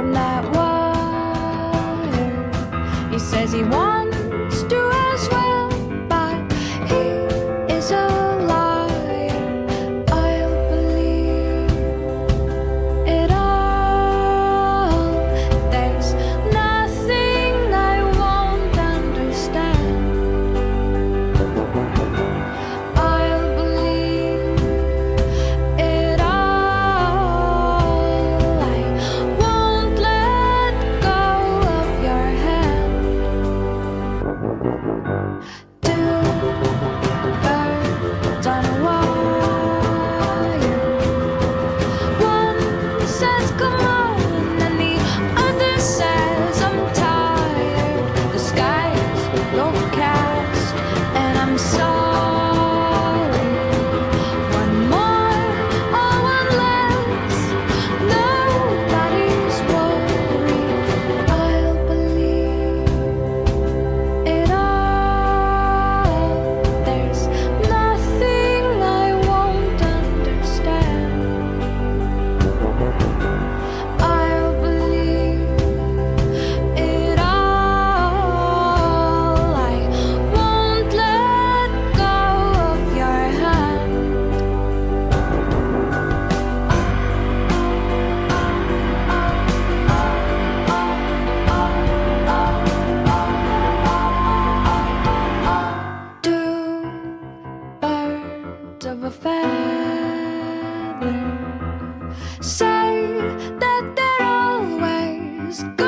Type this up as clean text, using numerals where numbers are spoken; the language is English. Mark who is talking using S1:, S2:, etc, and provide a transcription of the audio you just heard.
S1: from that wire. He says he wants to as well, but he is a liar. I'll believe it all. There's nothing I won't understand. I'll believe it all. I won't let go of your hand. Two birds on a wire. One says come on, and the other says I'm tired. The sky's overcast, and I'm sorry. One more or one less, nobody's worried. I'll believe it all. There's nothing I won't understand. I'll believe it all. I won't let go of your hand. Two birds of a feather say that they're always good.